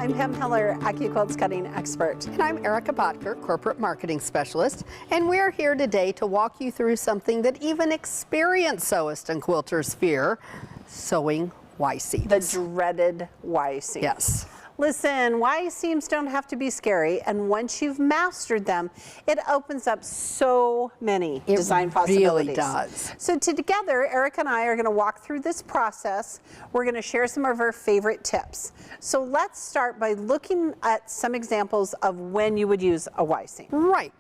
I'm Pam Heller, AccuQuilt's cutting expert. And I'm Erica Botker, Corporate Marketing Specialist, and we're here today to walk you through something that even experienced sewists and quilters fear, sewing Y seams. The dreaded Y seam. Yes. Listen, Y seams don't have to be scary, and once you've mastered them, it opens up so many design possibilities. It really does. So together, Erica and I are going to walk through this process. We're going to share some of our favorite tips. So let's start by looking at some examples of when you would use a Y seam. Right.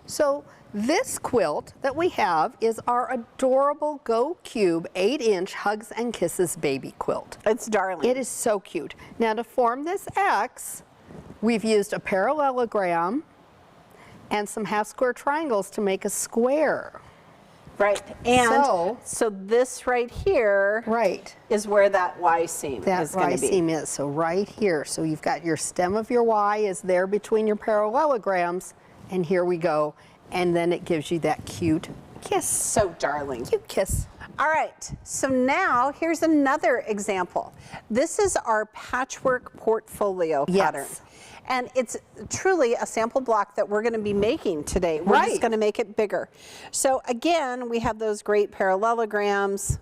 So this quilt that we have is our adorable Go Cube 8-inch Hugs and Kisses baby quilt. It's darling. It is so cute. Now to form this X, we've used a parallelogram and some half square triangles to make a square. Right, and so this right here is where that Y seam is going to be. That Y seam is, so right here. So you've got your stem of your Y is there between your parallelograms, and here we go. And then it gives you that cute kiss. So darling. Cute kiss. All right, so now here's another example. This is our patchwork portfolio pattern. And it's truly a sample block that we're going to be making today. We're just going to make it bigger. So again, we have those great parallelograms,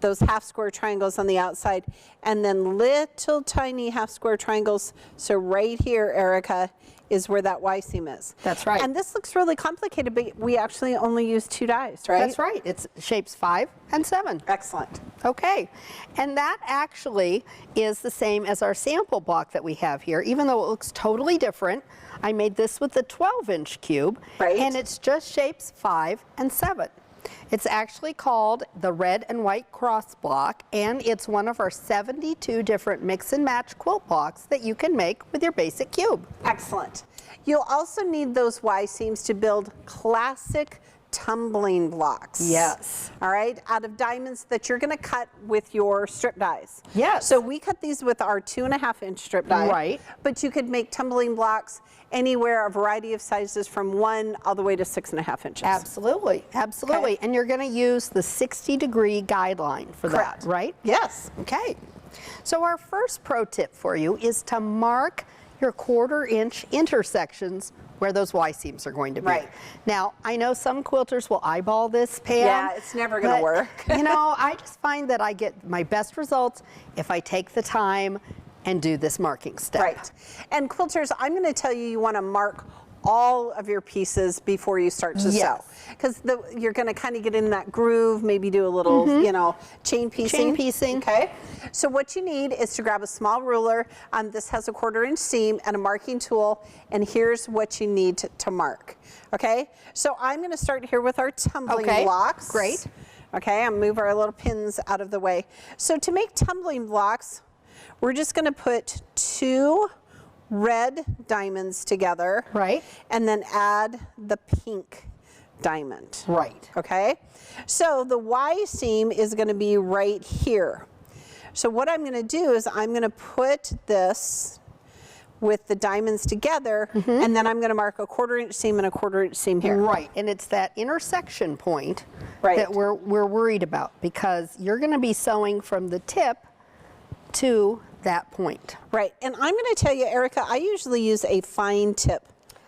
those half square triangles on the outside, and then little tiny half square triangles. So right here, Erica, is where that Y seam is. That's right. And this looks really complicated, but we actually only use 2 dies, right? That's right. It's shapes 5 and 7. Excellent. Okay. And that actually is the same as our sample block that we have here, even though it looks totally different. I made this with the 12-inch cube, and it's just shapes 5 and 7. It's actually called the red and white cross block, and it's one of our 72 different mix and match quilt blocks that you can make with your basic cube. Excellent. You'll also need those Y seams to build classic tumbling blocks. Yes. All right, out of diamonds that you're going to cut with your strip dies. Yes. So we cut these with our 2.5-inch strip die. Right. But you could make tumbling blocks anywhere, a variety of sizes from 1 all the way to 6.5 inches. Absolutely, absolutely. Okay. And you're going to use the 60-degree guideline for that, right? Yes. Okay. So our first pro tip for you is to mark your 1/4-inch intersections where those Y seams are going to be. Right. Now, I know some quilters will eyeball this, Pam. Yeah, it's never going to work. You know, I just find that I get my best results if I take the time and do this marking step. Right. And quilters, I'm going to tell you, you want to mark all of your pieces before you start to sew, because you're going to kind of get in that groove, maybe do a little, you know, chain piecing. Okay. So what you need is to grab a small ruler. This has a 1/4-inch seam and a marking tool, and here's what you need to mark. Okay. So I'm going to start here with our tumbling blocks. Great. Okay. I'll move our little pins out of the way. So to make tumbling blocks, we're just going to put 2 red diamonds together, and then add the pink diamond, okay? So the Y seam is going to be right here. So what I'm going to do is I'm going to put this with the diamonds together, and then I'm going to mark a 1/4-inch seam and a 1/4-inch seam here. Right, and it's that intersection point that we're worried about, because you're going to be sewing from the tip to that point. Right, and I'm going to tell you, Erica, I usually use a fine tip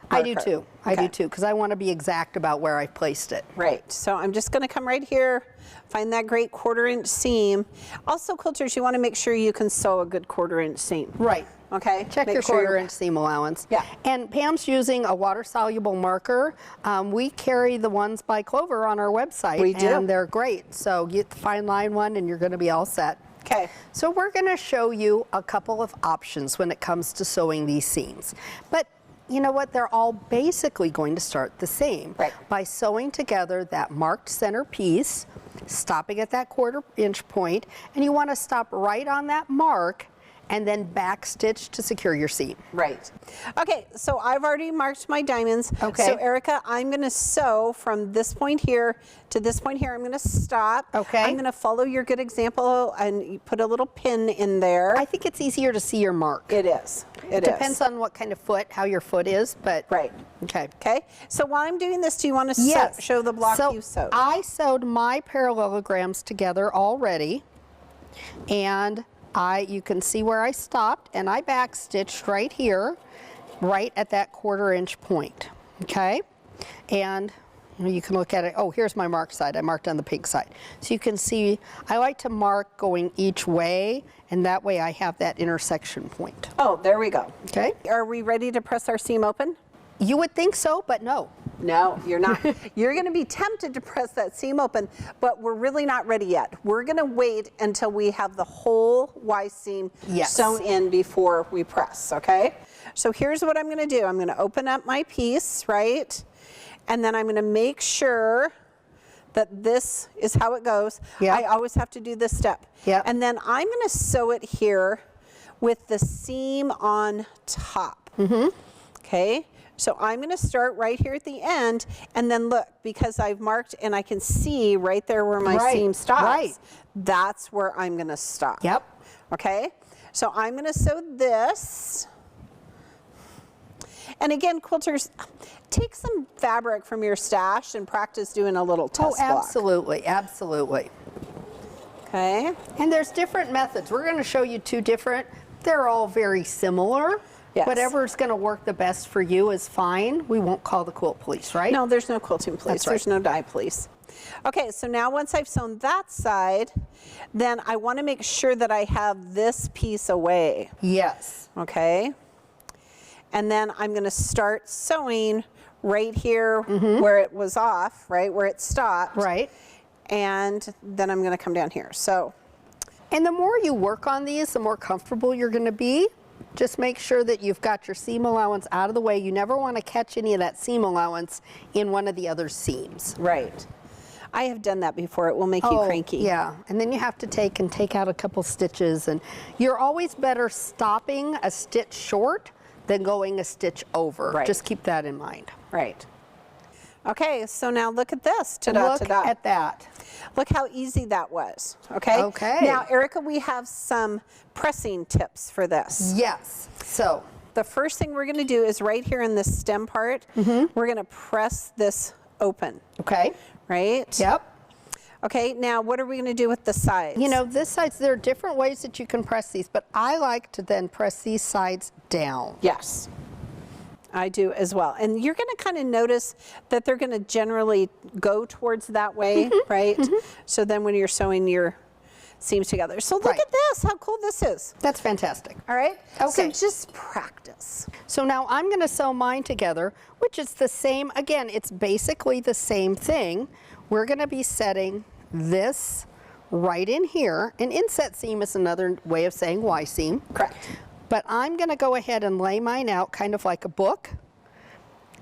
marker. I do too. I do too, because I want to be exact about where I've placed it. Right, so I'm just going to come right here, find that great 1/4-inch seam. Also, quilters, you want to make sure you can sew a good 1/4-inch seam. Right. Okay. Check your 1/4-inch seam allowance. Yeah. And Pam's using a water-soluble marker. We carry the ones by Clover on our website. We do. And they're great. So get the fine line one and you're going to be all set. Okay. So we're going to show you a couple of options when it comes to sewing these seams. But you know what? They're all basically going to start the same. By sewing together that marked center piece, stopping at that 1/4-inch point, and you want to stop right on that mark and then back stitch to secure your seam. Right. Okay, so I've already marked my diamonds. Okay. So Erica, I'm going to sew from this point here to this point here. I'm going to stop. Okay. I'm going to follow your good example and put a little pin in there. I think it's easier to see your mark. It is. It depends on what kind of foot, how your foot is, but. Right. Okay. Okay. So while I'm doing this, do you want to show the block you sewed? I sewed my parallelograms together already, and you can see where I stopped, and I back stitched right here, right at that 1/4 inch point, okay? And you can look at it. Oh, here's my mark side. I marked on the pink side. So you can see, I like to mark going each way, and that way I have that intersection point. Oh, there we go. Okay. Are we ready to press our seam open? You would think so, but no. No, you're not. You're going to be tempted to press that seam open, but we're really not ready yet. We're going to wait until we have the whole Y seam sewn in before we press, okay? So here's what I'm going to do. I'm going to open up my piece, right? And then I'm going to make sure that this is how it goes. I always have to do this step. And then I'm going to sew it here with the seam on top. Okay? So I'm going to start right here at the end, and then look, because I've marked and I can see right there where my seam stops, that's where I'm going to stop. Okay? So I'm going to sew this. And again, quilters, take some fabric from your stash and practice doing a little test block. Absolutely, absolutely. Okay. And there's different methods. We're going to show you 2 different. They're all very similar. Whatever's going to work the best for you is fine. We won't call the quilt police, right? No, there's no quilting police. There's no dye police. Okay, so now once I've sewn that side, then I want to make sure that I have this piece away. Okay. And then I'm going to start sewing right here where it was off, right, where it stopped. And then I'm going to come down here. So. And the more you work on these, the more comfortable you're going to be. Just make sure that you've got your seam allowance out of the way. You never want to catch any of that seam allowance in one of the other seams. I have done that before. It will make you cranky. Yeah, and then you have to take out a couple stitches, and you're always better stopping a stitch short than going a stitch over. Just keep that in mind. Okay, so now look at this. Look at that. Look how easy that was. Okay. Now, Erica, we have some pressing tips for this. So the first thing we're going to do is right here in this stem part, we're going to press this open. Right? Okay, now what are we going to do with the sides? You know, this side, there are different ways that you can press these, but I like to then press these sides down. I do as well. And you're going to kind of notice that they're going to generally go towards that way, right? So then when you're sewing your seams together. So look at this, how cool this is. That's fantastic. All right? So just practice. So now I'm going to sew mine together, which is the same, again, it's basically the same thing. We're going to be setting this right in here. An inset seam is another way of saying Y seam. But I'm going to go ahead and lay mine out kind of like a book,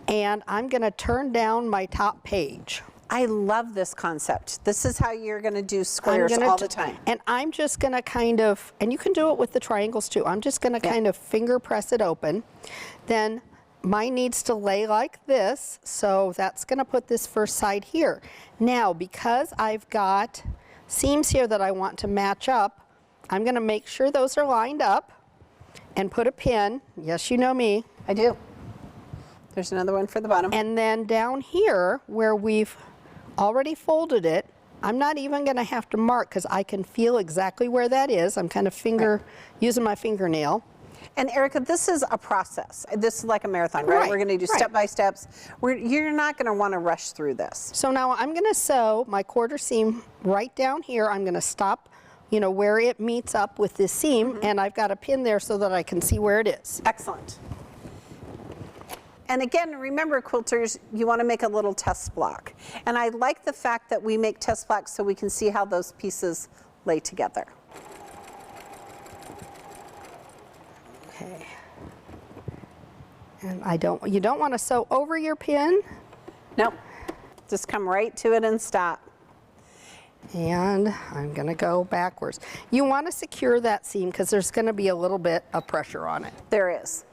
and I'm going to turn down my top page. I love this concept. This is how you're going to do squares all the time. And I'm just going to kind of, and you can do it with the triangles too, I'm just going to kind of finger press it open. Then mine needs to lay like this, so that's going to put this first side here. Now, because I've got seams here that I want to match up, I'm going to make sure those are lined up and put a pin. Yes, you know me. I do. There's another one for the bottom. And then down here where we've already folded it, I'm not even going to have to mark because I can feel exactly where that is. I'm kind of using my fingernail. And Erica, this is a process. This is like a marathon, right? We're going to do step by steps. You're not going to want to rush through this. So now I'm going to sew my 1/4 seam right down here. I'm going to stop, you know, where it meets up with this seam, and I've got a pin there so that I can see where it is. Excellent. And again, remember, quilters, you want to make a little test block. And I like the fact that we make test blocks so we can see how those pieces lay together. Okay. And you don't want to sew over your pin. Nope. Just come right to it and stop. And I'm going to go backwards. You want to secure that seam because there's going to be a little bit of pressure on it. There is.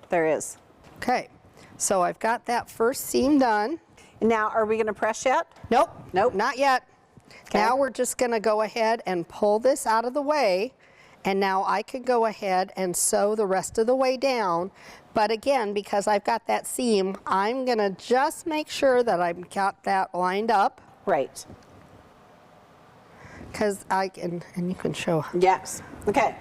There is. Okay. So I've got that first seam done. Now, are we going to press yet? Nope. Nope. Not yet. Okay. Now we're just going to go ahead and pull this out of the way. And now I can go ahead and sew the rest of the way down. But again, because I've got that seam, I'm going to just make sure that I've got that lined up. Right. because and you can show. Yes. Okay.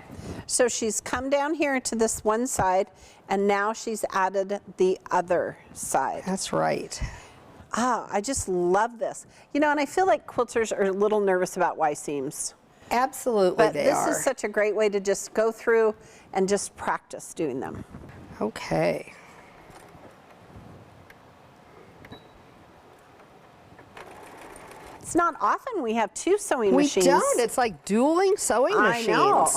So she's come down here to this one side, and now she's added the other side. That's right. Ah, I just love this. You know, and I feel like quilters are a little nervous about Y seams. Absolutely, But they are. this is such a great way to just go through and just practice doing them. Okay. It's not often we have two sewing machines. We don't. It's like dueling sewing machines. I know.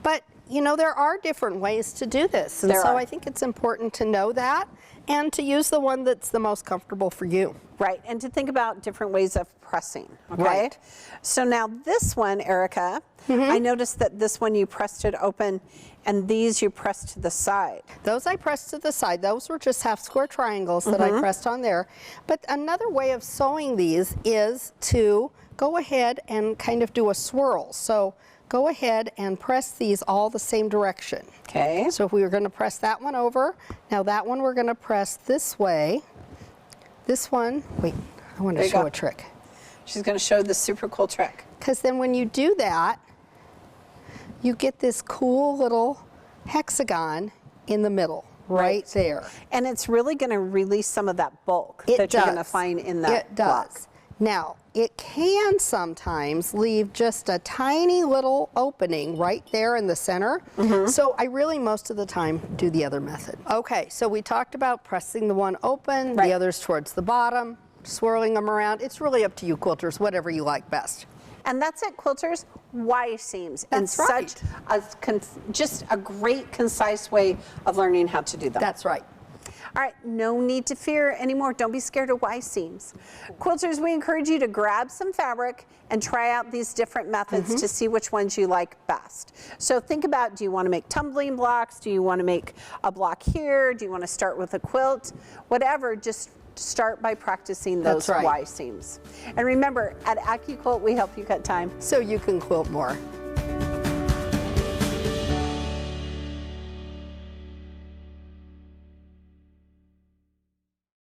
But, you know, there are different ways to do this. And so I think it's important to know that and to use the one that's the most comfortable for you. Right, and to think about different ways of pressing, okay? Right. So now this one, Erica, I noticed that this one you pressed it open, and these you pressed to the side. Those I pressed to the side. Those were just half square triangles that I pressed on there. But another way of sewing these is to go ahead and kind of do a swirl. So go ahead and press these all the same direction. Okay. So if we were going to press that one over, now that one we're going to press this way. This one, wait, I want to show a trick. She's going to show the super cool trick. Because then when you do that, you get this cool little hexagon in the middle, right there. And it's really going to release some of that bulk that you're going to find in that block. It does. Now, it can sometimes leave just a tiny little opening right there in the center. So I really most of the time do the other method. Okay, so we talked about pressing the one open, the others towards the bottom, swirling them around. It's really up to you, quilters, whatever you like best. And that's it, quilters. Y seams. That's in right. such a, just a great, concise way of learning how to do them. That's right. All right, no need to fear anymore. Don't be scared of Y seams. Quilters, we encourage you to grab some fabric and try out these different methods to see which ones you like best. So think about, do you want to make tumbling blocks? Do you want to make a block here? Do you want to start with a quilt? Whatever, just start by practicing those Y seams. And remember, at AccuQuilt, we help you cut time So you can quilt more.